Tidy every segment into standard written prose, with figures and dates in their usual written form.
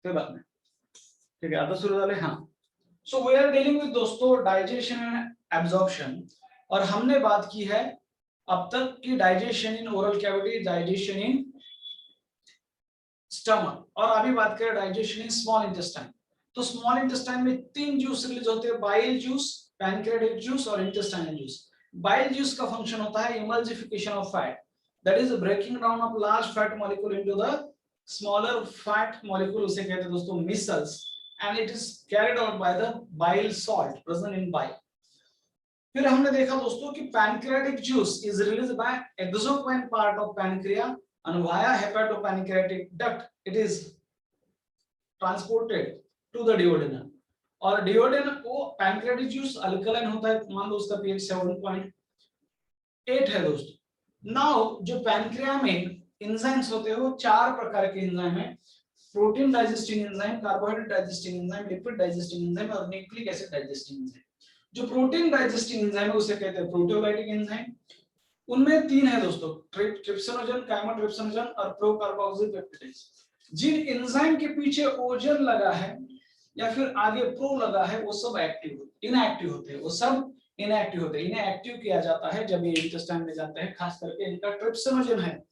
कोई बात नहीं, ठीक है आता शुरू वाले। हाँ, so we are dealing with दोस्तों डाइजेशन एंड एब्जॉर्प्शन, और हमने बात की है अब तक की digestion in oral cavity, digestion in stomach, और अभी बात करें डाइजेशन इन स्मॉल इंटेस्टाइन। तो स्मॉल इंटेस्टाइन में 3 जूस रिलीज होते हैं, बाइल जूस, पैनक्रियाटिक जूस और इंटेस्टाइनल जूस। बाइल जूस का फंक्शन होता है emulsification of fat, that is breaking down of large fat molecule into the smaller fat molecule, उसे कहते हैं दोस्तों micelles, and it is carried out by the bile salt present in bile. फिर हमने देखा दोस्तों कि pancreatic juice is released by exocrine part of pancreas and via hepatopancreatic duct it is transported to the duodenum, और duodenum को pancreatic juice alkaline होता है, मान लो उसका pH 7.8 है दोस्तों। नाउ जो पैनक्रिया में एंजाइम्स होते हैं वो 4 प्रकार के एंजाइम है, protein digesting enzyme, carbohydrate digesting enzyme, lipid digesting enzyme और न्यूक्लिक एसिड डाइजेस्टिंग एंजाइम। जो प्रोटीन डाइजेस्टिंग एंजाइम है उसे कहते हैं प्रोटियोलाइटिक एंजाइम। उनमें 3 है दोस्तों, ट्रिप्सिनोजन, काइमोट्रिप्सिनोजन और प्रोकार्बोक्सिल पेप्टाइड्स। जिन एंजाइम के पीछे ओजन लगा है या फिर आगे प्रो लगा है वो सब इनएक्टिव होते हैं, वो सब इनएक्टिव होते हैं। इन्हें एक्टिव किया जाता है जब ये इंटेस्टाइन में जाते हैं, खास करके इनका ट्रिप्सिनोजन है।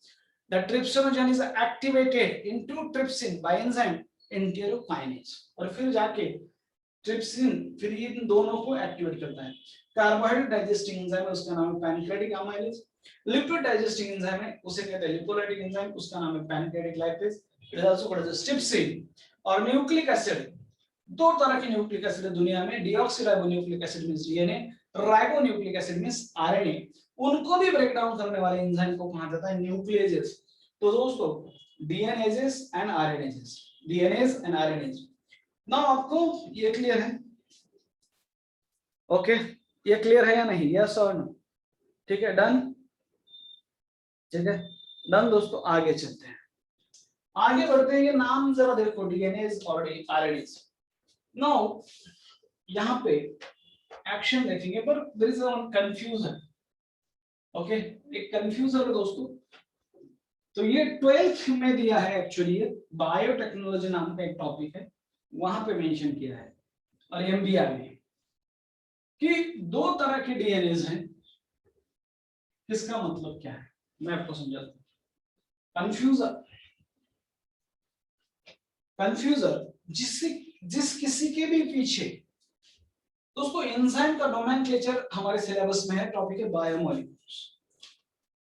The trypsinogen is activated into trypsin bye enzyme enterokinase, और फिर जाके ट्रिप्सिन फिर इन दोनों को एक्टिवेट करता है। कार्बोहाइड्रेट डाइजेस्टिंग एंजाइम है, उसका नाम है pancreatic amylase. Lipid digesting enzyme है, उसे कहते हैं लिपोलाइटिक एंजाइम, उसका नाम है pancreatic lipase, it is also called as trypsin. और न्यूक्लिक एसिड, 2 तरह के न्यूक्लिक एसिड है दुनिया में, deoxyribonucleic acid means DNA, ribonucleic acid means RNA. उनको भी ब्रेक डाउन करने वाले एंजाइम को कहा जाता है न्यूक्लियेजेस। तो दोस्तों DNases and RNases, DNase and RNase. Now आपको ये क्लियर है? ओके, ये क्लियर है या नहीं? यस और नो? ठीक है, डन, ठीक है डन दोस्तों। आगे चलते हैं, आगे बढ़ते हैं। ये नाम जरा देखो, डीएनएज और आरएनएज। नाउ यहाँ पे एक्शन देखेंगे, पर there is one confusion. Okay, एक कंफ्यूजन है दोस्तों। तो ये 12th में दिया है एक्चुअली, ये बायोटेक्नोलॉजी नाम का एक टॉपिक है, वहां पे मेंशन किया है, और एमबीआर में कि 2 तरह के डीएनएज हैं। इसका मतलब क्या है मैं आपको समझाता हूं। कंफ्यूजर जिस किसी के भी पीछे, दोस्तों एंजाइम का नोमेनक्लेचर हमारे सिलेबस में है, टॉपिक है बायोमोलिक्यूल्स।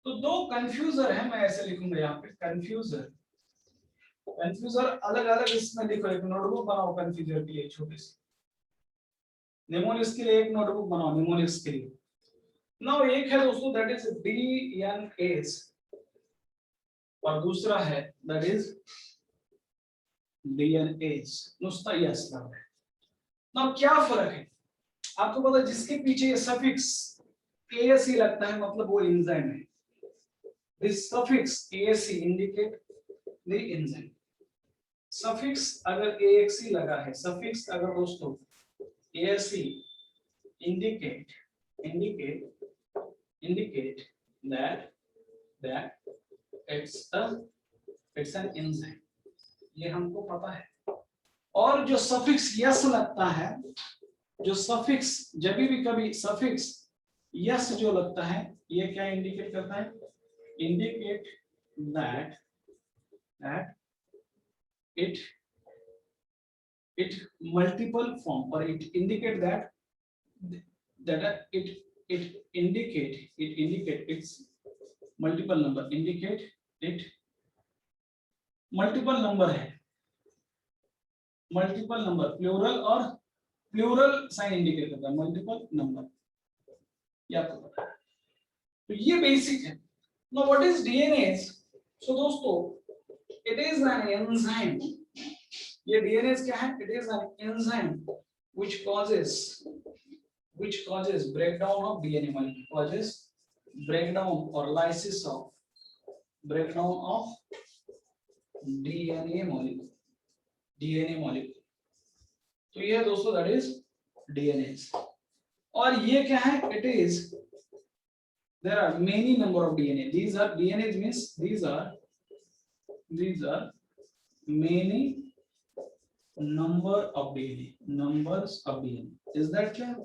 तो 2 कंफ्यूजर है, मैं ऐसे लिखूंगा यहाँ पे कंफ्यूजर अलग अलग इसमें लिखो, एक नोटबुक बनाओ कंफ्यूजर के लिए छोटी सी, निमोनिक्स के लिए एक नोटबुक बनाओ निमोनिक्स के लिए। नाउ एक है दोस्तों दैट इज डीएनएज, और दूसरा है दैट इज डीएनएज, नुस्ता यस लग है। नाउ क्या फर्क है आपको पता है? जिसके पीछे ये सफिक्स एएसी लगता है मतलब वो एंजाइम है। This suffix AAC indicate the enzyme. Suffix अगर एएक्सी लगा है, सफिक्स अगर दोस्तों AAC indicate that it's an enzyme, ये हमको पता है। और जो सफिक्स यस लगता है, जो सफिक्स जब भी कभी सफिक्स यस जो लगता है, ये क्या इंडिकेट करता है? Indicate that it multiple form, or it indicate that it indicate its multiple number, indicate it multiple number है, मल्टीपल नंबर प्लूरल, और प्लूरल साइन इंडिकेट करता है मल्टीपल नंबर, ये आपको पता है। तो ये बेसिक है। Now what is DNase? So दोस्तों इट इज एन एंजाइम। ये डीएनएज क्या है? It is an enzyme which causes breakdown of DNA molecule, causes breakdown or lysis of DNA molecule, तो ये दोस्तों that is DNAs। और ये क्या है? It is, there are many number of DNA, these are DNAs means these are many number of DNA, numbers of DNA. Is that clear?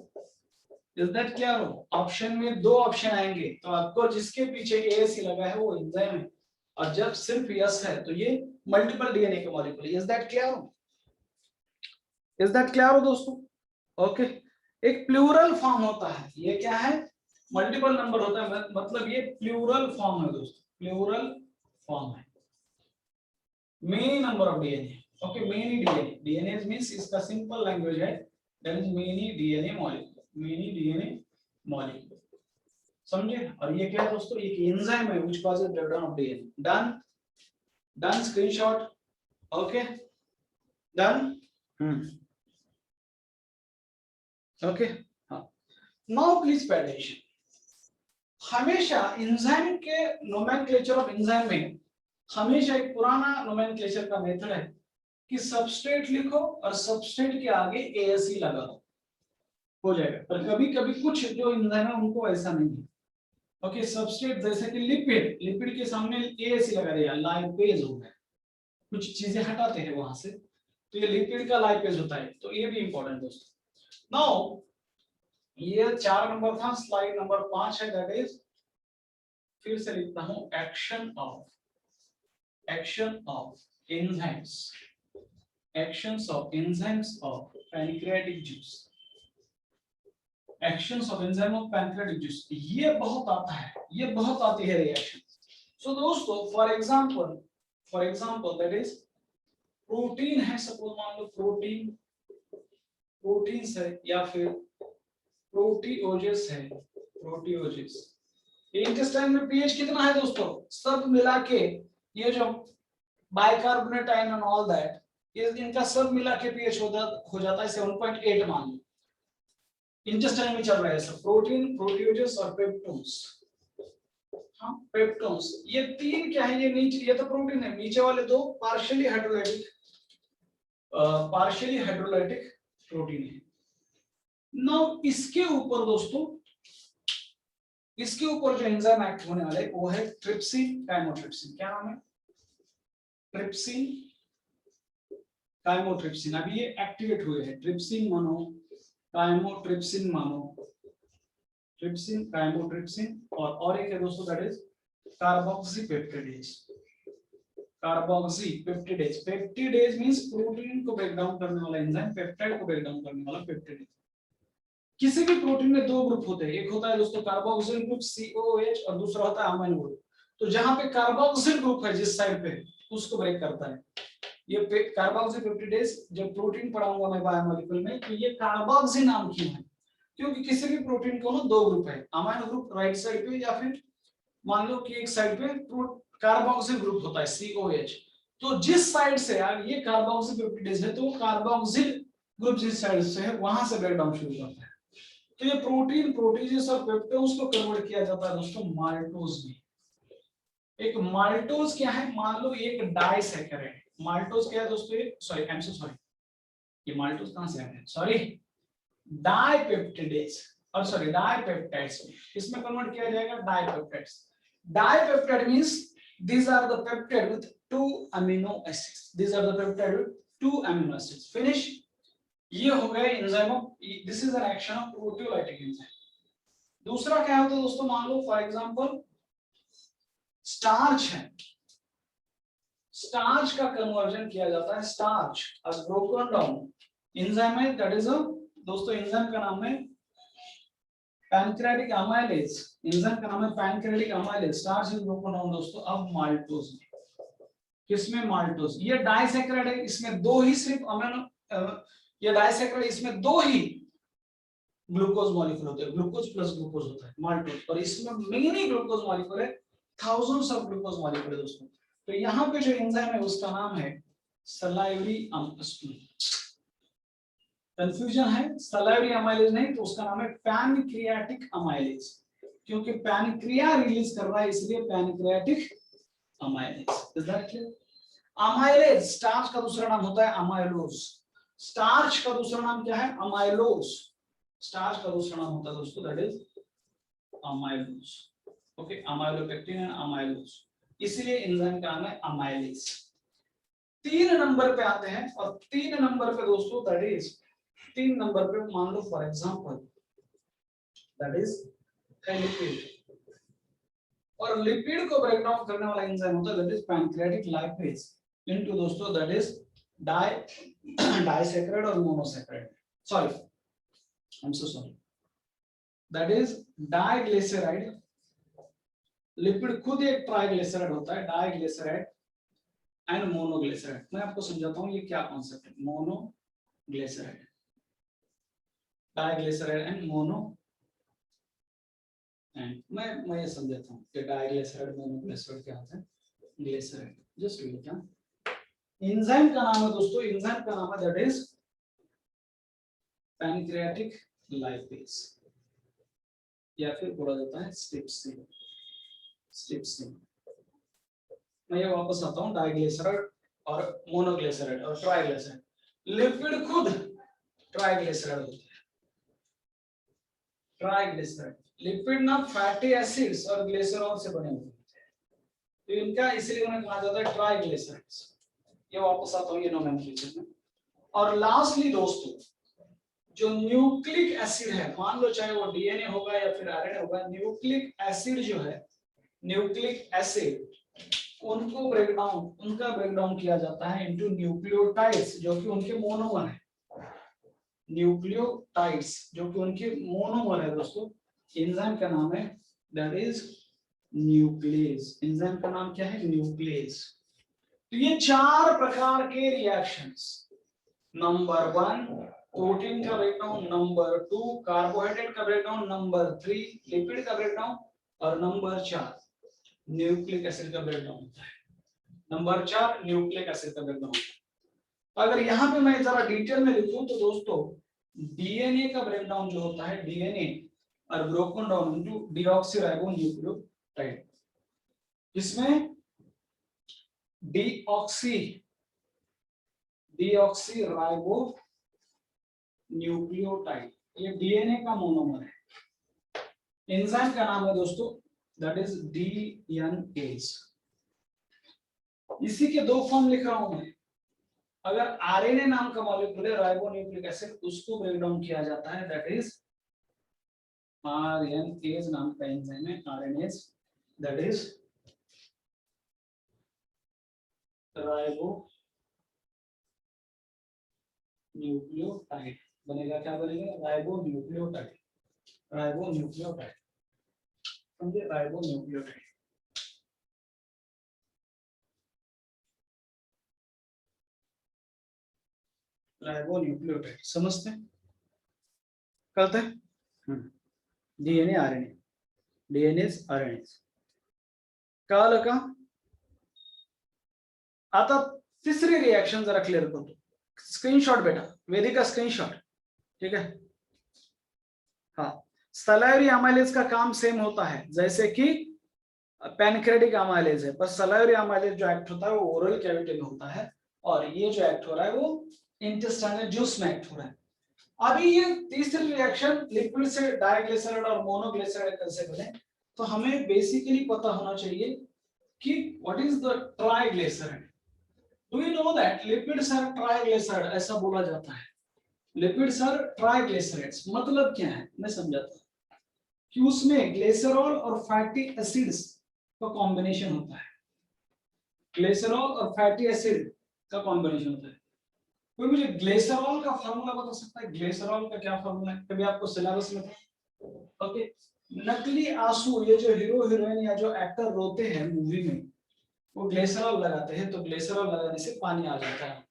Is that clear? Option में दो option आएंगे, तो आपको जिसके पीछे ASE लगा है वो एंजाइम है, और जब सिर्फ यस है तो ये मल्टीपल डीएनए के molecule. Is that clear? Is that clear दोस्तों? ओके। एक प्लूरल फॉर्म होता है, ये क्या है? मल्टीपल नंबर होता है, मतलब ये प्लूरल फॉर्म है दोस्तों, प्लूरल फॉर्म है। Many number of DNA, okay, many DNA, DNA means इसका सिंपल लैंग्वेज है, that is many DNA molecule, many DNA molecule, समझे? और ये क्या है दोस्तों? एक एंजाइम है which causes breakdown of DNA. Done? Done? Screenshot? Okay, done? Okay, हाँ। Now please pay attention. हमेशा एंजाइम के नोमेनक्लेचर ऑफ एंजाइम में हमेशा एक पुराना नोमेनक्लेचर का मेथड है कि सबस्ट्रेट लिखो और सबस्ट्रेट के आगे एएसई लगा दो, हो जाएगा। पर कभी कभी कुछ जो एंजाइम है उनको ऐसा नहीं है। ओके, सबस्ट्रेट जैसे कि लिपिड, लिपिड के सामने एएसई लगा दिया, लाइपेज हो गया, कुछ चीजें हटाते हैं वहां से, तो ये लिपिड का लाइपेज होता है, तो ये भी इंपॉर्टेंट दोस्तों। नाउ ये 4 नंबर था, स्लाइड नंबर 5 है, दैट इज, फिर से लिखता हूं, action of enzymes, actions of enzymes of pancreatic juice, actions of enzyme of pancreatic juice। ये बहुत आता है, ये बहुत आती है रिएक्शन। सो दोस्तों for example that is protein है, सपोज मान लो प्रोटीन्स है, या फिर प्रोटीओजेस है, प्रोटीओजेस। इंटेस्टाइन में पीएच कितना है दोस्तों? सब मिला के ये जो bicarbonate ion and all that, ये इनका सब मिला के पीएच हो जाता है 7.8 मान लो। इंटेस्टाइन में चल रहा है सब, प्रोटीन, प्रोटीओजेस और पेप्टोन्स। हाँ, पेप्टोन्स, ये तीन क्या है? ये नीचे, ये तो प्रोटीन है, नीचे वाले दो पार्शियली हाइड्रोलाइटिक प्रोटीन है। नाउ इसके ऊपर दोस्तों, इसके ऊपर जो एंजाइम एक्ट होने वाला है वो है ट्रिप्सिन काइमोट्रिप्सिन। क्या नाम है? Trypsin chymotrypsin. अभी ये एक्टिवेट हुए हैं, trypsin mono, chymotrypsin mono, trypsin chymotrypsin, और एक है दोस्तों that is carboxypeptidase. Carboxypeptidase, peptidase means protein को ब्रेक डाउन करने वाला एंजाइम, पेप्टाइड को ब्रेक डाउन करने वाला पेप्टिडेज। किसी भी प्रोटीन में दो ग्रुप होते हैं, एक होता है दोस्तों कार्बोक्सिल ग्रुप COOH और दूसरा होता है अमाइनो ग्रुप। तो जहां पे कार्बोक्सिल ग्रुप है जिस साइड पे, उसको ब्रेक करता है ये कार्बोक्सीपेप्टिडेज। जब प्रोटीन पढ़ाऊंगा मैं बायोमोलिक्यूल में, तो ये कार्बोक्सी नाम क्यों है? क्योंकि किसी भी प्रोटीन को ना दो ग्रुप है, अमाइनो ग्रुप राइट साइड पे, या फिर मान लो कि एक साइड पे कार्बोक्सिल ग्रुप होता है COH। तो जिस साइड से यार ये कार्बोक्सीपेप्टिडेज है, तो कार्बोक्सिल ग्रुप जिस साइड से है वहां से ब्रेक डाउन शुरू करता है। तो ये प्रोटीन, प्रोटीजेस और पेप्टोन्स को कन्वर्ट किया जाता है दोस्तों माल्टोज में। एक माल्टोज क्या है? मान लो एक डाइसैकेराइड, माल्टोज क्या है दोस्तों? Sorry, I am so sorry, ये माल्टोज कहां से आ गए? सॉरी, डाइपेप्टिडेज, और सॉरी डाइपेप्टाइड्स, इसमें कन्वर्ट किया जाएगा dipeptides. Dipeptide means these are the peptide with 2 amino acids, these are the peptide with 2 amino acids। Finish. ये हो गया enzyme of, this is an action of proteolytic enzyme. दूसरा क्या होता है दोस्तों? मान लो फॉर एग्जांपल स्टार्च है, स्टार्च का कन्वर्जन किया जाता है, starch as broken down enzyme है, दैट इज दोस्तों एंजाइम का नाम है पैनक्रियाटिक अमाइलेज। एंजाइम का नाम है pancreatic amylase. Starch is broken down दोस्तों अब माल्टोज में। किसमें? माल्टोज। ये डाइसैकेराइड है, इसमें दो ही सिर्फ अमीनो, ये डाइसैकेराइड, इसमें दो ही ग्लूकोज मॉलिक्यूल होते हैं, ग्लूकोज प्लस ग्लूकोज होता है माल्टोज, और इसमें मेनी ग्लूकोज मॉलिक्यूल है, थाउजेंड्स ऑफ ग्लूकोज मॉलिक्यूल है दोस्तों। तो यहाँ पे जो एंजाइम है उसका नाम है सलाइवरी कंफ्यूजन है, सलाइवरी अमाइलेज नहीं, तो उसका नाम है पैनक्रियाटिक अमाइलेज, क्योंकि पैनक्रिया रिलीज कर रहा है इसलिए pancreatic amylase. Is that clear? Amylase, starch का दूसरा नाम होता है अमाइलोज। स्टार्च का दूसरा नाम क्या है? अमाइलोज। स्टार्च का दूसरा नाम होता है दोस्तों that is amylose. Okay, amylopectin and amylose, इसलिए एंजाइम का नाम है अमाइलेज। 3 नंबर पे आते हैं, और 3 नंबर पे दोस्तों दैट इज 3 नंबर पे मान लो for example that is lipid, और लिपिड को ब्रेक डाउन करने वाला एंजाइम होता है that is pancreatic lipase into दोस्तों दैट इज डाइसैकेराइड और monosaccharide, sorry I am so sorry, that is diglyceride. Lipid खुद एक ट्राइग्लिसराइड होता है, डाइग्लिसराइड एंड मोनोग्लिसराइड। मैं आपको समझाता हूं ये क्या कॉन्सेप्ट है, monoglyceride, diglyceride and mono, and मैं ये समझाता हूं कि डाइग्लिसराइड मोनोग्लिसराइड क्या होता है, ग्लिसराइड जस्ट वेट। एंजाइम का नाम है दोस्तों, एंजाइम का नाम है दैट इज पैनक्रियाटिक लाइपेज, या फिर बोला जाता है स्ट्रिप्सिन, स्ट्रिप्सिन। मैं ये वापस आता हूं, डाइग्लिसराइड और मोनोग्लिसराइड और ट्राइग्लिसराइड। लिपिड खुद ट्राइग्लिसराइड होता है, ट्राइग्लिसराइड। लिपिड ना फैटी एसिड्स और ग्लिसरॉल से बने होते हैं, तो इनका इसलिए उन्हें कहा जाता है ट्राइग्लिसराइड्स। ये वापस आता हूं ये नोमेनक्लेचर में। और लास्टली दोस्तों जो न्यूक्लिक एसिड है, मान लो चाहे वो डीएनए होगा या फिर आरएनए होगा, न्यूक्लिक एसिड जो है, न्यूक्लिक एसिड उनको ब्रेकडाउन, उनका ब्रेकडाउन किया जाता है इनटू न्यूक्लियोटाइड्स जो कि उनके मोनोमर है, न्यूक्लियोटाइड्स जो कि उनके मोनोमर है दोस्तों। एंजाइम का नाम है दैट इज न्यूक्लियस, एंजाइम का नाम क्या है, न्यूक्लियस। तो ये 4 प्रकार के रिएक्शंस, नंबर 1 प्रोटीन का ब्रेकडाउन, नंबर 2 कार्बोहाइड्रेट का ब्रेकडाउन, नंबर 3 लिपिड का ब्रेकडाउन, और नंबर 4 न्यूक्लिक एसिड का ब्रेकडाउन होता है। नंबर 4 न्यूक्लिक एसिड का ब्रेकडाउन। अगर यहाँ पे मैं जरा डिटेल में लिखूं तो दोस्तों डीएनए का ब्रेकडाउन जो होता है, डीएनए और ब्रोकन डाउन इनटू डीऑक्सीराइबोन्यूक्लियोटाइड, इसमें डीऑक्सीराइबो न्यूक्लियोटाइड ये डीएनए का मोनोमर है। एंजाइम का नाम है दोस्तों दैट इज डीएनएज। इसी के 2 फॉर्म लिख रहा हूं मैं। अगर आरएनए नाम का मॉलिक्यूल है राइबोन्यूक्लिक एसिड, उसको ब्रेक डाउन किया जाता है दैट इज आरएनएज नाम का एंजाइम है, RNase that is ribo nucleotide बनेगा। क्या बनेगा, राइबो न्यूक्लियोटाइड, राइबो न्यूक्लियोटाइड, समझे, राइबो न्यूक्लियोटाइड। राइबो न्यूक्लियोटाइड समझते हैं, करते हैं। डीएनए आरएनए, डीएनए आरएनए काल का आता। तीसरी रिएक्शन जरा क्लियर कर दो, स्क्रीनशॉट बेटा, वेदिक का स्क्रीनशॉट, ठीक है। हाँ, सलाइवरी अमाइलेज का काम सेम होता है जैसे कि पैनक्रेटिक अमाइलेज है, पर सलाइवरी अमाइलेज जो एक्ट होता है वो ओरल कैविटी में होता है, और ये जो एक्ट हो रहा है वो इंटेस्टाइनल जूस में एक्ट हो रहा है। अभी ये तीसरी रिएक्शन लिपिड से डाइग्लिसराइड और मोनोग्लिसराइड कैसे बने, तो हमें बेसिकली पता होना चाहिए कि what is the triglyceride. Do you know that lipids are triglyceride, ऐसा बोला जाता है। लिपिड्स आर ट्राइग्लिसराइड्स मतलब क्या है मैं समझाता हूं कि उसमें ग्लिसरॉल और फैटी एसिड्स का कॉम्बिनेशन होता है, ग्लिसरॉल और फैटी एसिड का कॉम्बिनेशन होता है। कोई मुझे ग्लिसरॉल का फार्मूला बता सकता है, ग्लिसरॉल का क्या फार्मूला है, कभी आपको सिलेबस में था? ओके, नकली आंसू, ये जो हीरो हीरोइन या जो एक्टर रोते हैं मूवी में वो ग्लिसरॉल लगाते हैं, तो ग्लिसरॉल लगाने से पानी आ जाता है।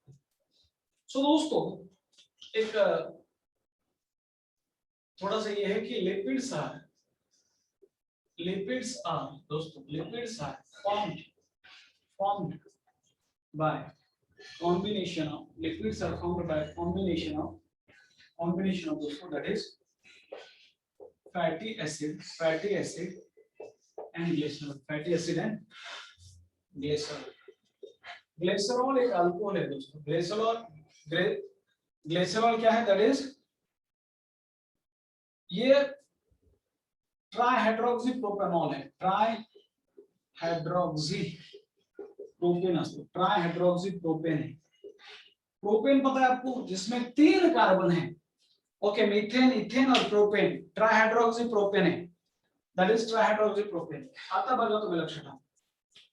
सो दोस्तों एक थोड़ा सा ये है कि लिपिड्स आर दोस्तों lipids are formed by combination of lipids are formed by combination of दोस्तों that is fatty acid and glycerol, fatty acid and glycerol। Glycerol एक अल्कोहल है दोस्तों, ग्लिसरॉल क्या है, दैट इज ये ट्राइहाइड्रोक्सी प्रोपेनॉल है, ट्राइहाइड्रोक्सी प्रोपेन असतो, ट्रायहाइड्रोक्सी प्रोपेन है। प्रोपेन पता है आपको, जिसमें 3 कार्बन है। ओके, मीथेन, इथेन और प्रोपेन, ट्रायहाइड्रोक्सी प्रोपेन है, दैट इज ट्रायहाइड्रोक्सी प्रोपेन। आता बघा तुम्ही लक्षात ठेवा,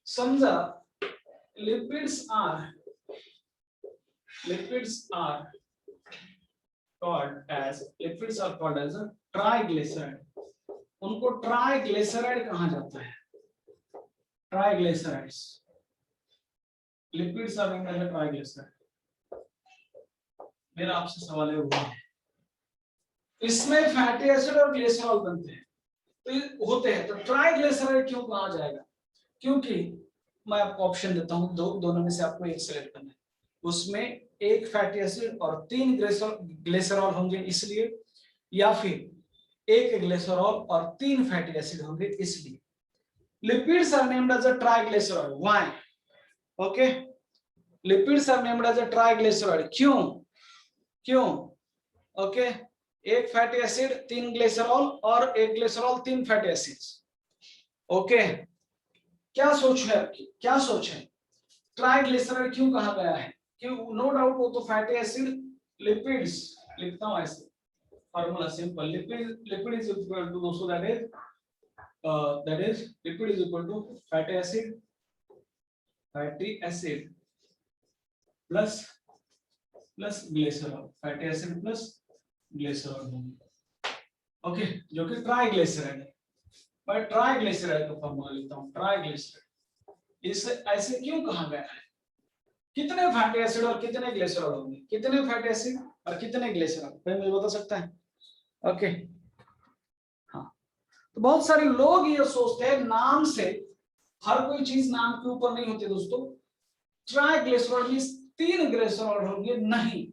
समजा lipids are called as a triglyceride. उनको ट्राइग्लिसराइड कहा जाता है, triglycerides, lipids are named as triglyceride. मेरा आपसे सवाल है वो, इसमें फैटी एसिड और ग्लिसरॉल बनते हैं, तो ये होते हैं, तो ट्राइग्लिसराइड क्यों कहा जाएगा? क्योंकि मैं आपको ऑप्शन देता हूं, दोनों में से आपको एक सिलेक्ट करना है। उसमें एक फैटी एसिड और 3 ग्लिसरॉल होंगे इसलिए, या फिर एक ग्लिसरॉल और 3 फैटी एसिड होंगे इसलिए। Lipids are named as a triglyceride, why? Okay, lipids are named as a triglyceride, क्यों? ओके, एक फैटी एसिड 3 ग्लिसरॉल और एक ग्लिसरॉल 3 फैटी एसिड्स। ओके, क्या सोच है ट्राइग्लिसराइड क्यों कहा गया है? क्यों? नो डाउट वो तो फैटी एसिड, लिपिड्स, लिखता हूं ऐसे, formula simple, lipid is equal to दोस्तों that is lipid is equal to fatty acid plus glycerol, fatty acid plus glycerol, okay, जो कि ट्राइग्लिसराइड है। मैं ट्राइग्लिसराइड का फार्मूला लिखता हूं, ट्राइग्लिसराइड। इसे ऐसे क्यों कहा गया है? कितने फैटी एसिड और कितने ग्लिसरॉल होंगे? कितने फैटी एसिड और कितने ग्लिसरॉल, कोई मुझे बता सकता है? ओके, हाँ, तो बहुत सारे लोग ये सोचते हैं नाम से, हर कोई चीज नाम के ऊपर नहीं होती दोस्तों। ट्राइग्लिसरॉल में 3 ग्लिसरॉल होंगे, नहीं,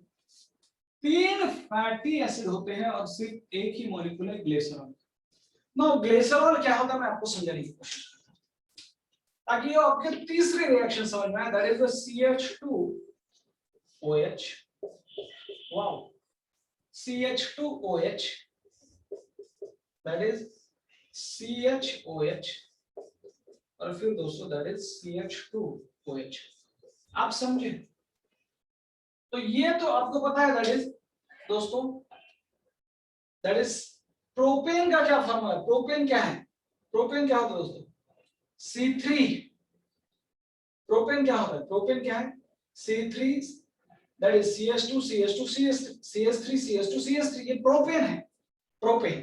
3 फैटी एसिड होते हैं और सिर्फ एक ही मॉलिक्यूल है ग्लिसरॉल। नाउ ग्लिसरॉल क्या होता है मैं आपको समझाने की कोशिश करता हूं, ताकि ये आपके तीसरी रिएक्शन समझ में आए, that is the CH2OH। Wow, CH2OH, that is CHOH, और फिर दोस्तों दैट इज CH2OH। आप समझे? तो ये तो आपको पता है, दैट इज दोस्तों, दैट इज प्रोपेन का क्या फॉर्मूला है? प्रोपेन क्या है? प्रोपेन क्या होता है दोस्तों? C3। प्रोपेन क्या होता है? प्रोपेन क्या है? C3, that is CH2 CH2 CH3 CH2 CH3, ये प्रोपेन है, प्रोपेन।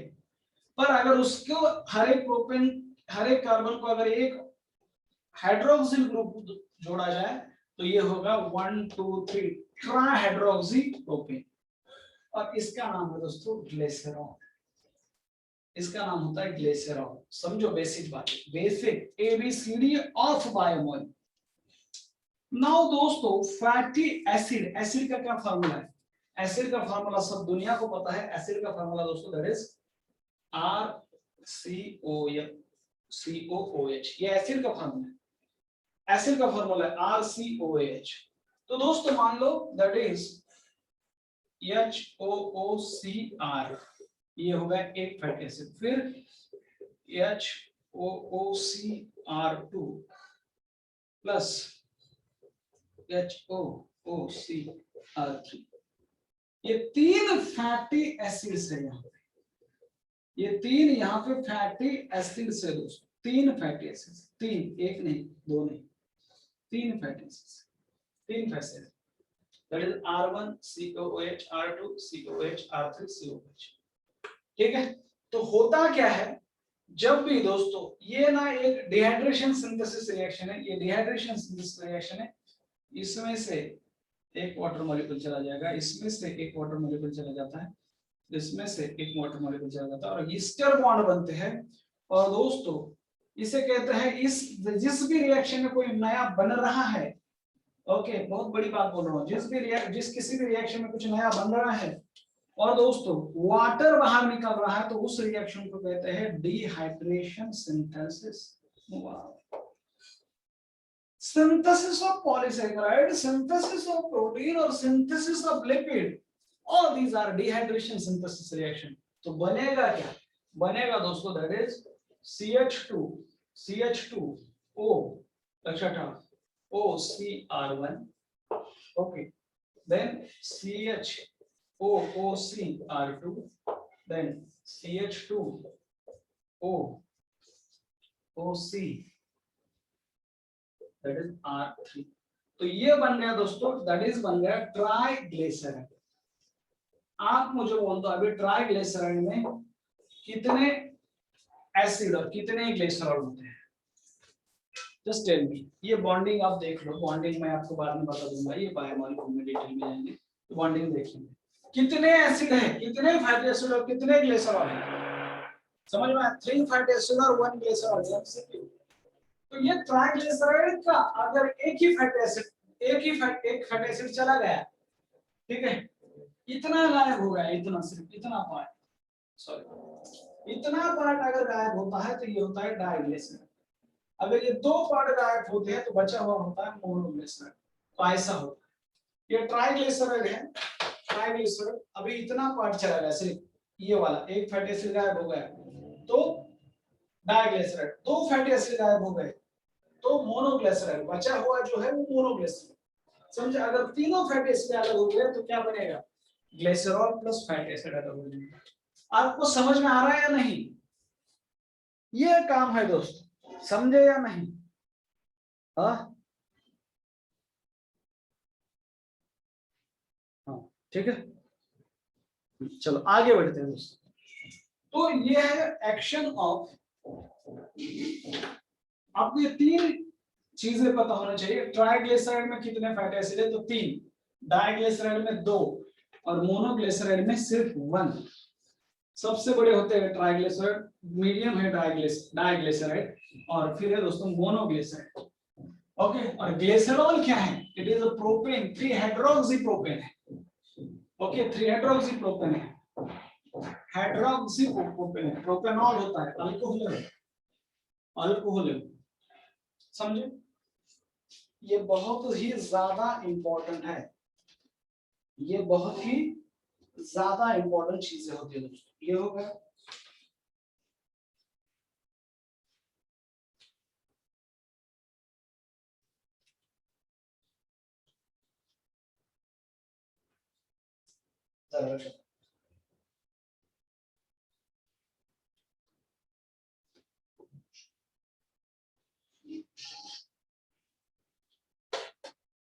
पर अगर उसको हर एक कार्बन को अगर एक हाइड्रोक्सिल ग्रुप जोड़ा जाए तो ये होगा 1 2 3 ट्राइहाइड्रोक्सी प्रोपेन, और इसका नाम है दोस्तों ग्लिसरॉल। इसका नाम होता है ग्लिसरॉल। समझो बेसिक बात, बेसिक ABCD ऑफ बायोमॉल। नाउ दोस्तों फैटी एसिड, एसिड का क्या फार्मूला है? एसिड का फार्मूला सब दुनिया को पता है। एसिड का फार्मूला दोस्तों दैट इज RCOOH, ये एसिड का फार्मूला है। एसिड का फार्मूला है RCOH। तो दोस्तों मान लो दैट इज HOOCR, ये हो गया एक फैटी एसिड, फिर HOOCR2 प्लस HOOCR3, ये 3 फैटी एसिड्स है यहाँ पे, ये 3 यहाँ पे फैटी एसिड्स है दोस्तों, 3 फैटी एसिड्स, 3, एक नहीं, 2 नहीं, 3 fatty acids, 3 fatty acid, that is R1COOH, R2COH, R3COH। ठीक है, तो होता क्या है जब भी दोस्तों, ये ना एक डिहाइड्रेशन सिंथेसिस रिएक्शन है, ये डिहाइड्रेशन सिंथेसिस रिएक्शन है, इसमें से एक वाटर मॉलिक्यूल चला जाएगा, इसमें से एक वाटर मॉलिक्यूल चला जाता है, इसमें से एक वाटर मॉलिक्यूल चला जाता है, और ईस्टर बॉन्ड बनते हैं। और दोस्तों इसे कहते हैं, इस जिस भी रिएक्शन में कोई नया बन रहा है, ओके, बहुत बड़ी बात बोल रहा हूँ, जिस किसी भी रिएक्शन में कुछ नया बन रहा है और दोस्तों वाटर बाहर निकल रहा है, तो उस रिएक्शन को कहते हैं dehydration synthesis. Synthesis of polysaccharide, synthesis of protein और synthesis of lipid, all these are dehydration synthesis reaction। तो बनेगा क्या? बनेगा दोस्तों that is CH2O, OCR1, okay, then CHOOCR2, then CH2OOC, that is R3. तो ये बन गया दोस्तों, दैट इज बन गया ट्राइग्लिसराइड। आप मुझे बोल दो अभी ट्राइग्लिसराइड में कितने एसिड और कितने ग्लिसरॉल होते हैं, जस्ट टेल मी। ये बॉन्डिंग आप देख लो, बॉन्डिंग मैं आपको बाद में बता दूंगा, ये बायोमॉलिक्यूल में डिटेल में जाएंगे तो बॉन्डिंग देखेंगे। कितने एसिड है, कितने फैटी एसिड और कितने ग्लिसरॉल है, समझ में आया? 3 फैटी एसिड और 1 ग्लिसरॉल। तो ये ट्राइग्लिसराइड का अगर एक फैटी एसिड चला गया, ठीक है, इतना गायब हो गया, इतना, सिर्फ इतना पार्ट, सॉरी इतना पार्ट अगर गायब होता है तो ये होता है डाइग्लिसराइड। अगर ये 2 पार्ट गायब होते हैं तो बचा हुआ होता है मोनोग्लिसराइड। तो ऐसा होता है, ये ट्राइग्लिसराइड है। ट्राइग्लिसराइड अभी इतना पार्ट चला गया, सिर्फ ये वाला एक फैटी एसिड गायब हो गया तो डाइग्लिसराइड, 2 फैटी एसिड गायब हो गए तो मोनोग्लिसराइड, बचा हुआ जो है वो मोनोग्लिसराइड। समझे? अगर तीनों फैटी एसिड अलग हो गए तो क्या बनेगा, ग्लिसरॉल प्लस फैटी एसिड अलग हो जाएगा। आपको समझ में आ रहा है या नहीं? ये काम है दोस्तों, समझे या नहीं? हाँ, ठीक है, चलो आगे बढ़ते हैं दोस्तों। तो ये है एक्शन ऑफ, आपको ये 3 चीजें पता होना चाहिए। ट्राइग्लिसराइड में कितने फैटी एसिड है, तो 3, डाइग्लिसराइड में 2 और मोनोग्लिसराइड में सिर्फ 1। सबसे बड़े होते हैं ट्राइग्लिसराइड, मीडियम है डाइग्लिसराइड और फिर है दोस्तों मोनोग्लिसराइड। ओके, और ग्लिसरॉल क्या है? It is a propane, 3 hydroxy propane है। ओके, 3 हाइड्रोक्सी प्रोपेन है, हाइड्रोक्सी प्रोपेन है, प्रोपेनॉल होता है, अल्कोहल है, अल्कोहल है, समझे? ये बहुत ही ज्यादा इंपॉर्टेंट है, ये बहुत ही ज्यादा इंपॉर्टेंट चीजें होती है दोस्तों। ये हो गया,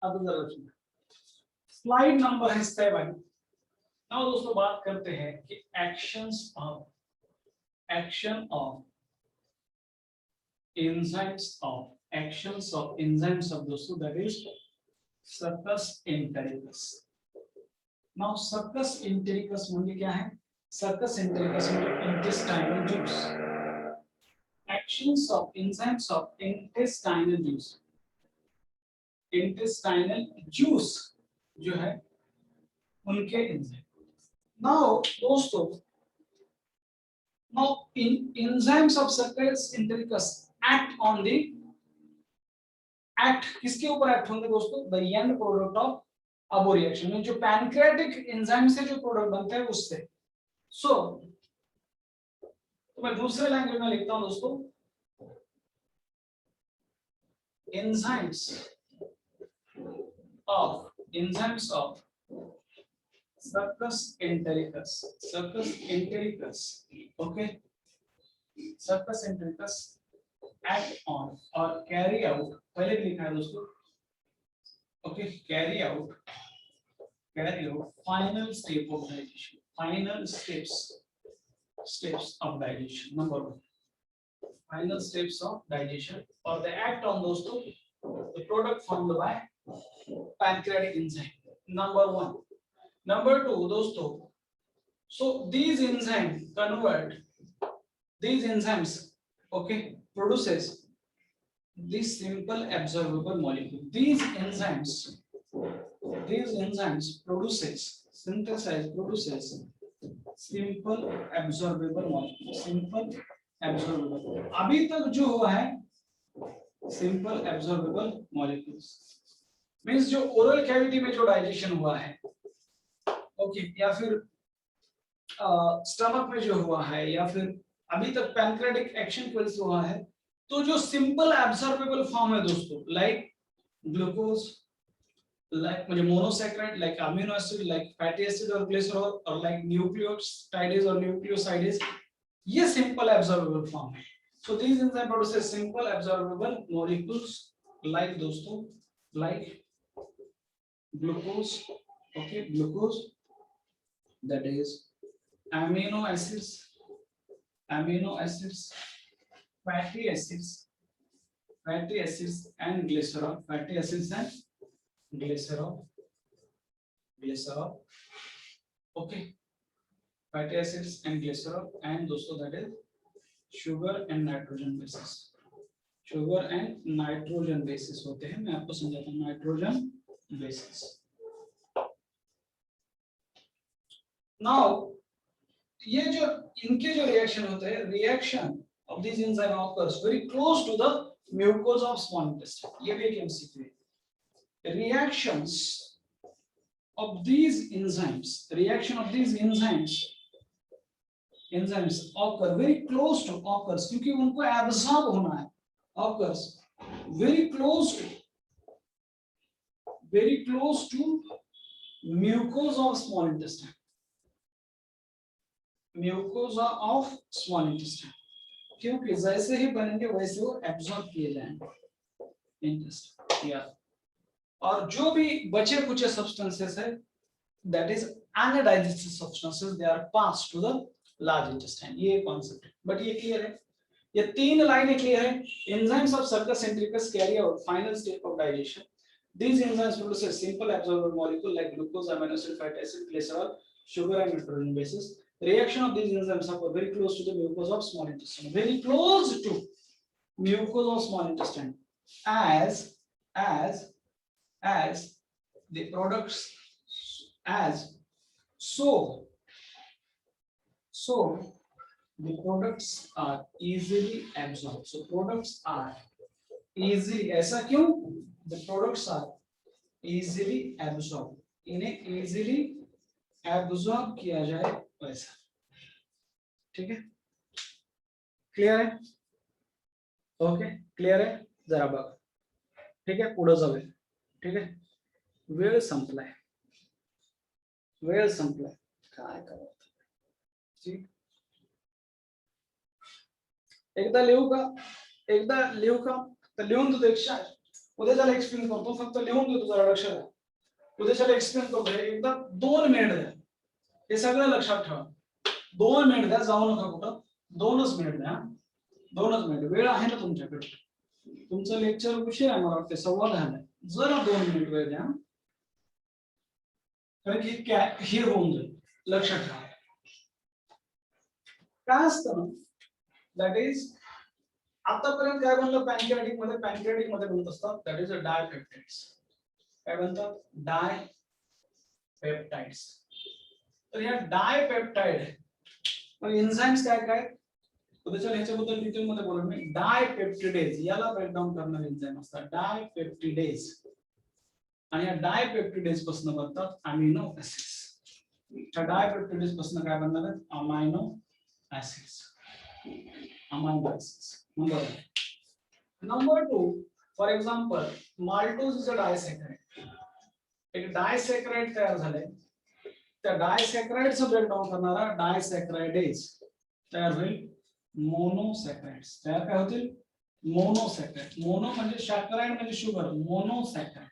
अब स्लाइड नंबर है 7। नाउ दोस्तों बात करते हैं कि एक्शन ऑफ एंजाइम्स ऑफ दोस्तों, that is circus entericus. Now circus entericus म्हणजे क्या है? सर्कस एंटेरिकस म्हणजे intestinal juice. Actions of enzymes of intestinal juice जो है उनके एंजाइम। नाउ दोस्तों, now enzymes of circus entericus act किसके ऊपर एक्ट होंगे दोस्तों? The end product of above reaction में जो पैनक्रियाटिक एंजाइम से जो प्रोडक्ट बनते हैं उससे। तो मैं दूसरे लैंग्वेज में लिखता हूं दोस्तों, enzymes of circus entericus, okay, circus entericus act on or carry out, पहले भी लिखा है दोस्तों, okay, carry out final step of digestion, final steps of digestion, number 1, final steps of digestion, or the act on दोस्तों the product formed by pancreatic enzyme, number 1. Number 2 दोस्तों, so these enzymes okay produces this simple absorbable molecule. These enzymes produces simple absorbable molecule, अभी तक जो हुआ है simple absorbable molecules means जो oral cavity में जो डाइजेशन हुआ है, ओके, या फिर स्टमक में जो हुआ है, या फिर अभी तक पैनक्रियाटिक एक्शन की वजह से हुआ है, तो जो सिंपल एब्जॉर्बेबल फॉर्म है दोस्तों, like glucose like monosaccharide like amino acid like fatty acid or glycerol or like nucleotides or nucleosides, ये simple absorbable form है. So these enzymes produce simple absorbable molecules like दोस्तों like glucose, okay, glucose, that is amino acids, fatty acids and glycerol, fatty acids and glycerol, okay, fatty acids and glycerol, and दोस्तों that is sugar and nitrogen bases. sugar and nitrogen bases होते हैं, मैं आपको समझाता हूँ nitrogen bases. Now ये जो इनके जो रिएक्शन होते हैं, reaction of these enzyme occurs very close to the mucosa of small intestine. ये भी एक MCQ है. Reactions of these enzymes occur very close to occurs क्योंकि उनको absorb होना है, occurs very close to mucosa of small intestine. Mucosa of small intestine, क्योंकि जैसे ही बनेंगे वैसे वो absorb किए जाएंगे intestine. Yeah. और जो भी बचे कुचे substances है, that is undigested substances, they are passed to the large intestine. ये concept है, but ये clear है, ये तीन लाइनें clear है. Enzymes of sulcus centricus carry out final step of digestion. These enzymes produce a simple absorbable molecule like glucose, amino acid, fatty acid, glycerol, sugar and nitrogen bases. Reaction of these enzymes are very close to the mucosa of small intestine, very close to mucosa of small intestine, as the products, so the products are easily absorbed. So products are easily, ऐसा क्यों? The products are easily absorbed. इन्हें easily absorb किया जाए वैसा. ठीक है? Clear है? Okay, clear है? जरा बघ. ठीक है, पुढे जाऊया. ठीक आहे, वेळ संपलाय काय करावं. ठीक, एकदा लिहू का तर लिहून तू देक्षा. उद्याच्याला एक्सप्लेन करतो, फक्त लिहून दे, तुझा लक्षात आहे. उद्याच्याला एक्सप्लेन करतो, एकदा 2 मिनिट द्या, हे सगळं लक्षात ठेवा. 2 मिनिट द्या, जाऊ नका कुठं. 2च मिनिट द्या, 2च मिनिट वेळ आहे ना तुमच्याकडे. तुमचं लेक्चर उशीर आहे, मला वाटतं 10:15 आहे. जरा 2 मिनिट वेळ द्या, कारण की हे होऊन जाईल. लक्षात ठेवा काय असतं ना, दॅट इज आतापर्यंत काय बनलं पॅनक्रियाटिक मध्ये बनत असतात, दॅट इज अ डायपेप्टाइड्स. काय बनतात? डायपेप्टाइड्स. तर या डायपेप्टाइड एन्झाइम्स काय उद्याच्या ह्याच्याबद्दल डिटेल मध्ये बोलणार मी. डायपेप्टिडेज याला ब्रेकडाऊन करणारे एन्झाइम असतात डायपेप्टिडेज, आणि या डायपेप्टिडेज पासून बनतात अमिनो ऍसिड्स. त्या डायपेप्टिडेज पासून काय बनणार आहेत? Amino acids. Number 2, for example maltose is a disaccharide. एक डायसॅकराइड तयार झाले, त्या डायसॅकराइडचं ब्रेकडाऊन करणारा डायसॅकराइडेज तयार होईल. मोनोसॅकराइड्स तयार काय होतील? मोनोसॅकराइड. मोनो म्हणजे सॅकराइड म्हणजे शुगर, मोनोसॅकराइड.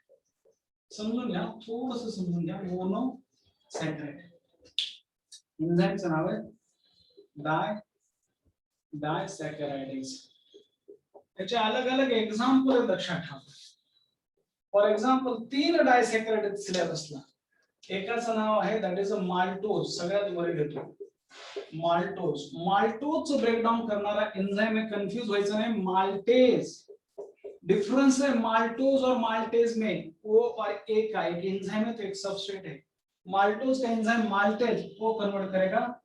समजून घ्या, थोडंसं समजून घ्या. मोनोसॅकराइड एन्झाइमचं नाव आहे डायसॅकराइडेज. त्याचे अलग अलग एक्झाम्पल लक्षात ठेवा. For example 3 डायसॅकराइड सिलेबसला. एकाचं नाव आहे दॅट इज अ माल्टोज. सगळ्यात वर घेतो माल्टोजचं ब्रेकडाऊन करणारा एन्झाइम आहे. कंफ्यूज व्हायचं नाही. माल्टेज, डिफरेंस है माल्टोज और माल्टेज में. ओ और ए का एक एंजाइम है तो एक सबस्ट्रेट है. माल्टोज का एंजाइम माल्टेज को कन्वर्ट करेगा.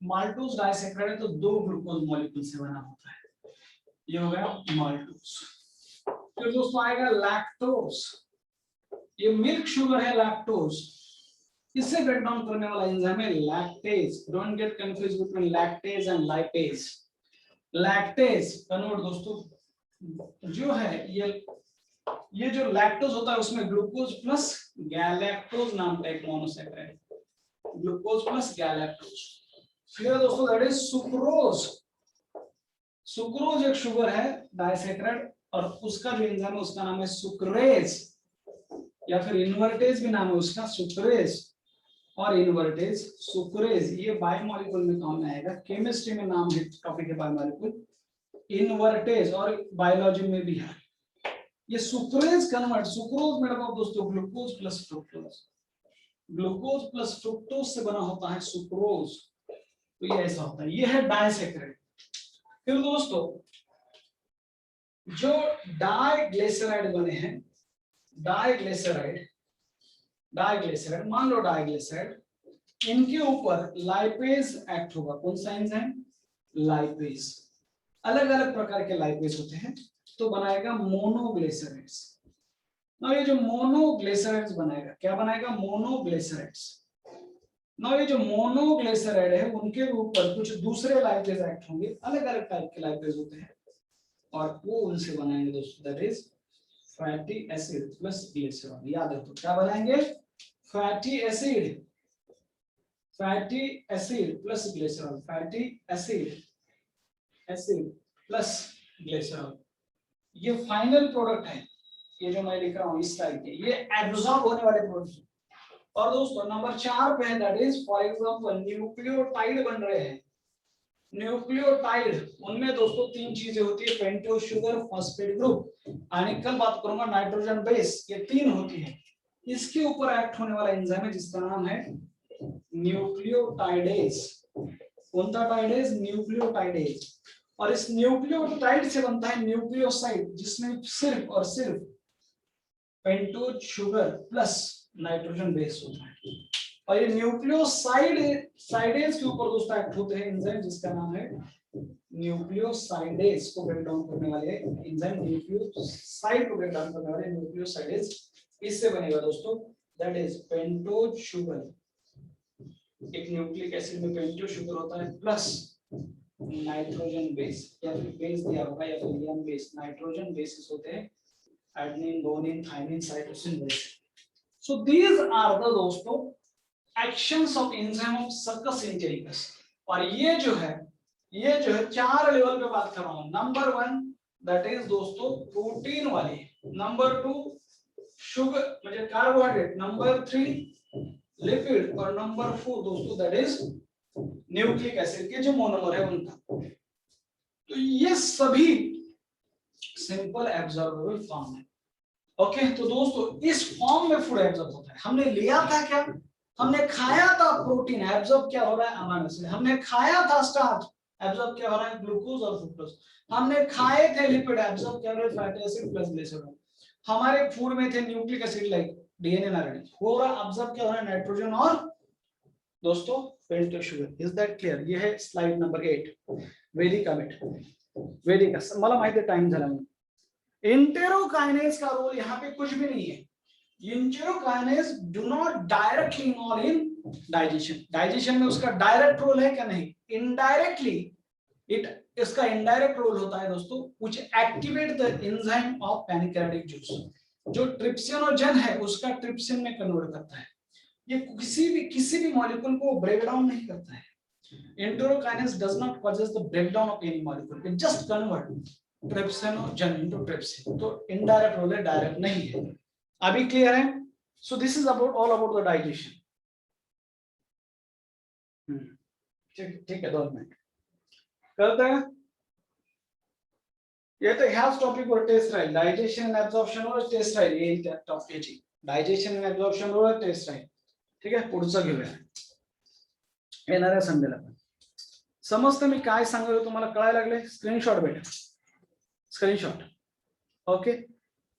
माल्टोज डाइसैकराइड है तो 2 ग्लूकोज मॉलिक्यूल से बना होता है. ये हो गया माल्टोज. फिर दोस्तों आएगा लैक्टोज. ये मिल्क शुगर है लैक्टोज. इससे ब्रेक डाउन करने वाला एंजाइम है lactase. Don't get confuse between lactase and lipase. Lactase convert दोस्तों जो है ये ये जो लैक्टोज होता है उसमें ग्लूकोज प्लस गैलेक्टोज नाम का एक मोनोसैकेराइड, ग्लूकोज प्लस गैलेक्टोज। फिर दोस्तों दैट इज सुक्रोज। सुक्रोज एक शुगर है डाइसैकेराइड, और उसका जो एंजाइम है उसका नाम है सुक्रेज, या फिर इन्वर्टेज भी नाम है उसका, सुक्रेज और इन्वर्टेज सुक्रेज। ये बायोमोलिक्यूल में काम में आएगा, केमिस्ट्री में नाम है टॉपिक है बायोमोलिक्यूल इन्वर्टेज, और बायोलॉजी में भी है। ये sucrase convert, sucrose made up दोस्तों glucose plus fructose, glucose plus fructose से बना होता है सुक्रोज। तो ये ऐसा होता है, ये है डाइसैकेराइड। फिर दोस्तों जो डाइग्लिसराइड बने हैं, डाइग्लिसराइड, डाइग्लिसराइड मान लो डाइग्लिसराइड, इनके ऊपर लाइपेज एक्ट होगा। कौन सा एंजाइम? लाइपेज। अलग अलग प्रकार के लाइपेज होते हैं, तो बनाएगा मोनोग्लिसराइड्स। ना ये जो मोनोग्लिसराइड्स बनाएगा, क्या बनाएगा? मोनोग्लिसराइड्स। ना ये जो मोनोग्लिसराइड है उनके ऊपर कुछ दूसरे लाइपेज एक्ट होंगे, अलग अलग टाइप के लाइपेज होते हैं, और वो उनसे बनाएंगे दोस्तों that is fatty acid plus glycerol. याद रखो क्या बनाएंगे? Fatty acid, fatty acid plus glycerol, fatty acid, acid plus glycerol. ये फाइनल प्रोडक्ट है, ये जो मैं लिख रहा हूं इस टाइप के, ये एब्जॉर्ब होने वाले प्रोडक्ट। और दोस्तों नंबर 4 पे है that is for example nucleotide बन रहे हैं। न्यूक्लियोटाइड उनमें दोस्तों 3 चीजें होती है, पेंटोज शुगर, फॉस्फेट ग्रुप, और कल बात करूंगा नाइट्रोजन बेस, ये 3 होती है। इसके ऊपर एक्ट होने वाला एंजाइम है जिसका नाम है न्यूक्लियोटाइडेज। कौन सा टाइडेज? न्यूक्लियोटाइडेज। और इस न्यूक्लियोटाइड से बनता है न्यूक्लियोसाइड, जिसमें सिर्फ और सिर्फ pentose sugar plus nitrogen base होता है। और ये न्यूक्लियोसाइड साइडेज के ऊपर दोस्तों एक्ट होते हैं एंजाइम जिसका नाम है न्यूक्लियोसाइडेज को ब्रेक डाउन करने वाले एंजाइम, न्यूक्लियोसाइड को ब्रेक डाउन करने वाले न्यूक्लियोसाइडेज। इससे बनेगा दोस्तों दैट इज पेंटोज शुगर। एक न्यूक्लिक एसिड में पेंटोज शुगर होता है प्लस नाइट्रोजन बेस, या फिर बेस दिया होगा या फिर एन बेस, नाइट्रोजन बेसिस होते हैं adenine, guanine, thymine, cytosine base. So these are the दोस्तों actions of enzyme of Succus entericus। और ये जो है 4 लेवल पे बात कर रहा हूं। नंबर 1 दैट इज दोस्तों प्रोटीन वाली, नंबर 2 शुगर मतलब कार्बोहाइड्रेट, नंबर 3 लिपिड, और नंबर 4 दोस्तों दैट इज न्यूक्लिक एसिड के जो मोनोमर है उनका। तो ये सभी सिंपल एब्जॉर्बेबल फॉर्म है। ओके तो दोस्तों इस फॉर्म में फूड एब्जॉर्ब होता है। हमने लिया था क्या? हमने खाया था प्रोटीन, एब्जॉर्ब क्या हो रहा है? Amino acid. हमने खाया था स्टार्च, एब्जॉर्ब क्या हो रहा है? ग्लूकोज और फ्रुक्टोज। हमने खाए थे लिपिड, एब्जॉर्ब क्या हो रहा है? Fatty acid plus glycerol. हमारे फूड में थे nucleic acid like DNA and RNA, हो रहा एब्जॉर्ब क्या हो रहा है? नाइट्रोजन और दोस्तों pentose sugar. Is that clear? ये है स्लाइड नंबर 8 वैदिक कमिट। वैदिक मला माहिती आहे टाइम झाला म्हणून। इंटेरोकाइनेज का रोल यहाँ पे कुछ भी नहीं है। Enterokinase do not directly involve in digestion. Digestion में उसका डायरेक्ट रोल है क्या? नहीं, इनडायरेक्टली इसका इनडायरेक्ट रोल होता है दोस्तों which activate the enzyme of pancreatic juice. जो ट्रिप्सिनोजन है उसका ट्रिप्सिन में कन्वर्ट करता है। ये किसी भी मॉलिक्यूल को ब्रेक डाउन नहीं करता है। Enterokinase does not causes the breakdown of any molecule, it just convert trypsinogen into trypsin. तो इनडायरेक्ट रोल है, डायरेक्ट नहीं है। अभी क्लियर है? So this is about all about the digestion. ठीक है 2 मिनट करते हैं। ये तो ह्याच टॉपिक वर टेस्ट राहील, डायजेशन एंड एब्जॉर्प्शन वर टेस्ट राहील। ये टॉपिकची डायजेशन एंड एब्जॉर्प्शन वर टेस्ट राहील। ठीक आहे, पुढचं घेऊया येणाऱ्या संडेला। समजतं मी काय सांगतो तुम्हाला? कळायला लागले? स्क्रीनशॉट बेटा, स्क्रीनशॉट। ओके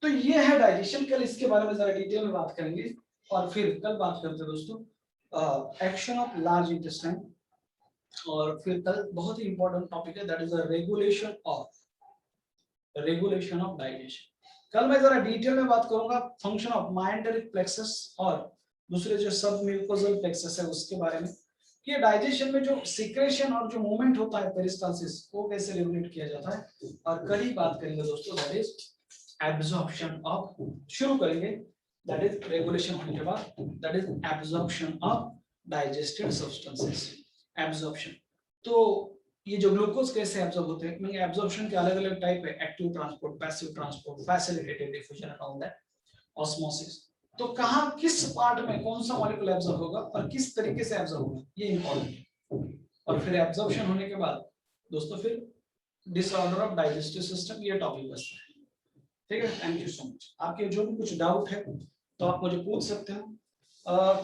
तो ये है डाइजेशन। कल इसके बारे में जरा डिटेल में बात करेंगे, और फिर कल बात करते हैं दोस्तों एक्शन ऑफ लार्ज इंटेस्टाइन, और फिर कल बहुत ही इंपॉर्टेंट टॉपिक है that is the regulation of digestion. कल मैं जरा डिटेल में बात करूंगा फंक्शन ऑफ माइंडरिक प्लेक्सस और दूसरे जो सब म्यूकोजल प्लेक्सस है उसके बारे में, कि डाइजेशन में जो सिक्रेशन और जो मूवमेंट होता है पेरिस्टालसिस, वो कैसे रेगुलेट किया जाता है। और कल ही बात करेंगे दोस्तों दैट इज एब्जॉर्प्शन ऑफ, शुरू करेंगे दैट इज रेगुलेशन होने के बाद, that is absorption of digested substances. Absorption, तो ये जो ग्लूकोज कैसे एब्जॉर्ब होते हैं, मीनिंग एब्जॉर्प्शन के अलग अलग टाइप है, active transport, passive transport, facilitated diffusion and all that, osmosis. तो कहां किस पार्ट में कौन सा मॉलिक्यूल एब्जॉर्ब होगा और किस तरीके से एब्जॉर्ब होगा, ये इंपॉर्टेंट है। और फिर एब्जॉर्प्शन होने के बाद दोस्तों फिर डिसऑर्डर ऑफ डाइजेस्टिव सिस्टम, ये टॉपिक बचता है। ठीक है, थैंक यू सो मच। आपके जो भी कुछ डाउट है तो आप मुझे पूछ सकते हो।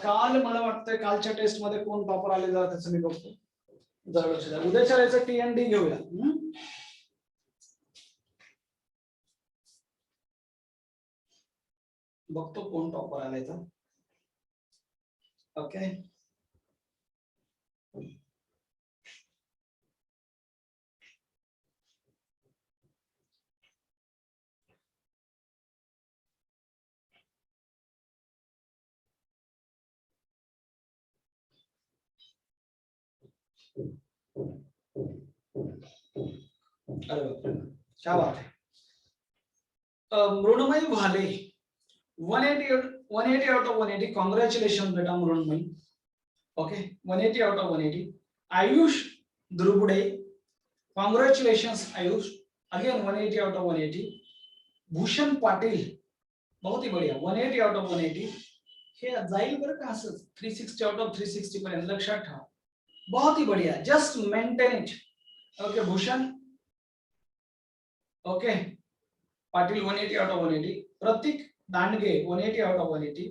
काल मला वाटतंय कालच्या टेस्ट मध्ये कोण टॉपर आले जरा त्याचं मी बघतो, जरा लक्ष द्या। उद्याच्या वेळेचं टीएनडी घेऊया। बघतो कोण टॉपर आलाय तर। ओके, अरे बाप रे, क्या बात है। मृणमयी भाले 180 out of 180, congratulations बेटा Mrinmayi. Okay, 180 out of 180। Ayush Drubude, congratulations Ayush, again 180 out of 180। Bhushan Patil, बहुत ही बढ़िया, 180 out of 180। हे जाईल बरं का असं 360 out of 360 पर्यंत, लक्षात ठेवा, बहुत ही बढ़िया, just maintain it. Okay Bhushan, okay Patil 180 out of 180। Pratik Dandge 180 out of 180।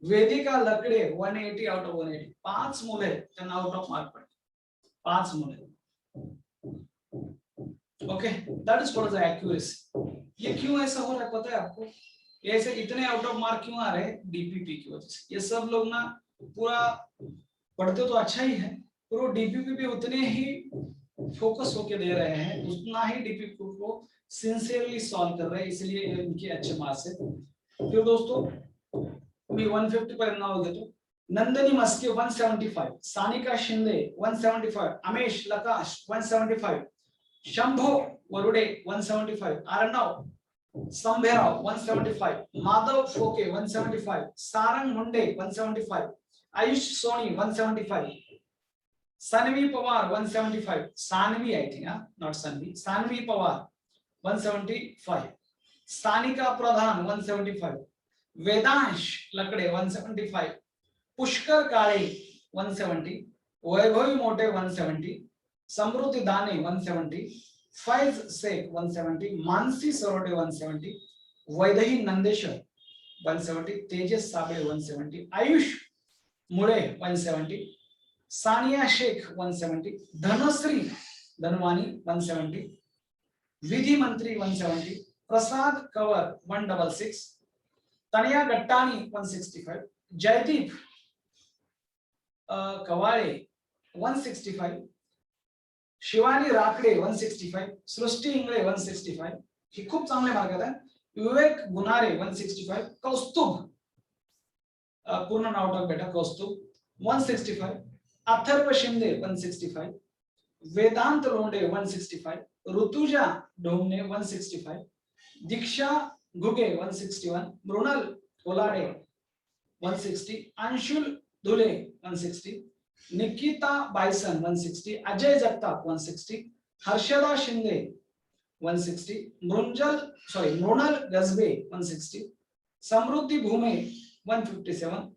Vedika Lakde 180 out of 180। 5 मुले त्यांना आउट ऑफ मार्क पडले, 5 मुले। Okay, that is for the accuracy. ये क्यों ऐसा हो रहा है पता है आपको? ये ऐसे इतने आउट ऑफ मार्क क्यों आ रहे हैं? डीपीपी की वजह से। ये सब लोग ना पूरा पढ़ते तो अच्छा ही है, पर वो डीपीपी पे उतने ही फोकस होके दे रहे हैं, उतना ही डीपीपी को सिंसियरली सॉल्व कर रहे हैं, इसलिए इनके अच्छे मार्क्स है। फिर दोस्तों मी 150 पर नाव देतो। Nandini Maske 175, Sanika Shinde 175, Amesh Lakash 175, Shambho Varude 175, Arnav Sambherao 175, Madhav Phoke 175, Sarang Munde 175, Ayush Soni 175, Sanvi Pawar 175, Sanvi I think, not Sanvi, Sanvi Pawar 175, Sanika Pradhan 175, Vedansh Lakde 175, Pushkar Kale 170, Vaibhavi Mote 170, समृद्धि दाने 170, फैज शेख 170, मानसी सरोडे 170, वैदही नंदेश्वर 170, तेजस साबळे 170, आयुष मुळे 170, सानिया शेख 170, धनश्री धनवानी 170, विधि मंत्री 170, प्रसाद कंवर 166, तनिया गट्टानी 165, जयदीप कवाळे 165, शिवानी राकडे 165, सृष्टी इंगळे 165, ही खूप चांगले मार्क आहेत। विवेक गुनारे 165, कौस्तुभ पूर्ण नाव टाक बेटा, कौस्तुभ 165, अथर्व शिंदे 165, वेदांत लोंडे 165, ऋतुजा ढोमने 165, दीक्षा घुगे 161, मृणाल कोलाडे 160, अंशुल धुले 160, निकिता बाइसन 160, अजय जगताप 160, हर्षदा शिंदे 160, मृणाल गजबे 160, समृद्धि भूमे 157,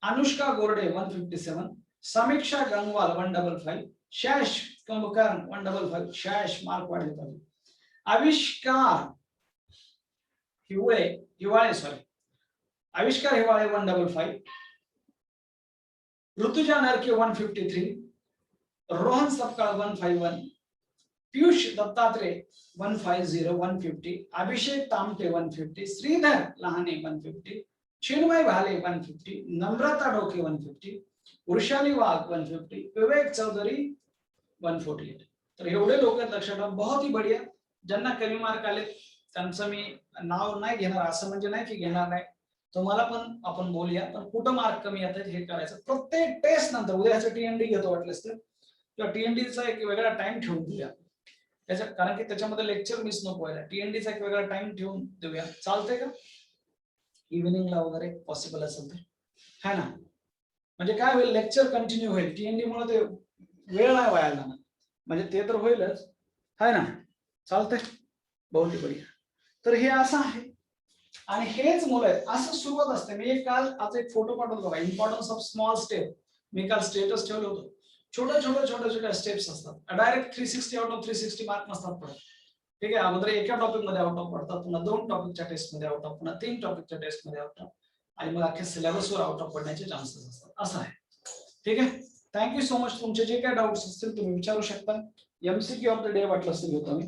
अनुष्का गोरडे 157, समीक्षा गंगवाल 155, शैश कुंभकर्ण 155, शैश मार्क वाढले पाहिजे। आविष्कार आविष्कार हिवाळे 155, ऋतुजा नरके 153, रोहन सपकाळ 151, पीयूष दत्तात्रे 150, 150, अभिषेक तामटे 150, श्रीधर लहाने 150, चिन्मय भाले 150, नम्रता डोके 150, वृषाली वाघ 150, विवेक चौधरी 148। तर एवढे लोक लक्षात, बहुत ही बढ़िया। ज्यांना कमी मार्क आले त्यांचं मी नाव नाही घेणार, असं म्हणजे नाही की घेणार नाही, तुम्हाला पण आपण बोलूया, पण कुठं मार्क कमी येतात हे करायचं प्रत्येक टेस्ट नंतर। उद्याचं टीएनडी घेतो वाटलंच तर, किंवा टीएनडीचा एक वेगळा टाइम ठेवून देऊया, कारण की त्याच्यामध्ये लेक्चर मिस नको व्हायला. TND चा एक वेगळा टाइम ठेवून देऊया, चालतंय का? इव्हिनिंगला वगैरे पॉसिबल असेल तर, है ना? म्हणजे काय होईल, लेक्चर कंटिन्यू होईल. TND मुळे ते वेळ नाही वाया जाणार, म्हणजे ते तर होईलच, है ना? चालतंय, बहुत ही बढिया. तर हे असं आहे आणि हेच मुलं आहेत, असं सुरुवात असते. मी काल आज एक फोटो पाठवतो बघा, इम्पॉर्टन्स ऑफ स्मॉल स्टेप. मी काल स्टेटस ठेवलं होतं. छोट्या स्टेप्स असतात. डायरेक्ट 360 आउट ऑफ 360 मार्क नसतात पडत. ठीक आहे, अगोदर एका टॉपिक मध्ये आउट ऑफ पडतात, पुन्हा 2 टॉपिकच्या टेस्ट मध्ये आउट ऑफ, पुन्हा 3 टॉपिकच्या टेस्ट मध्ये आउट ऑफ, आणि मग अख्ख्या सिलेबसवर आउट ऑफ पडण्याचे चान्सेस असतात. असं आहे. ठीक आहे, थँक्यू सो मच. तुमचे जे काही डाऊट्स असतील तुम्ही विचारू शकता. MCQ ऑफ द डे वाटलं असेल घेतो मी.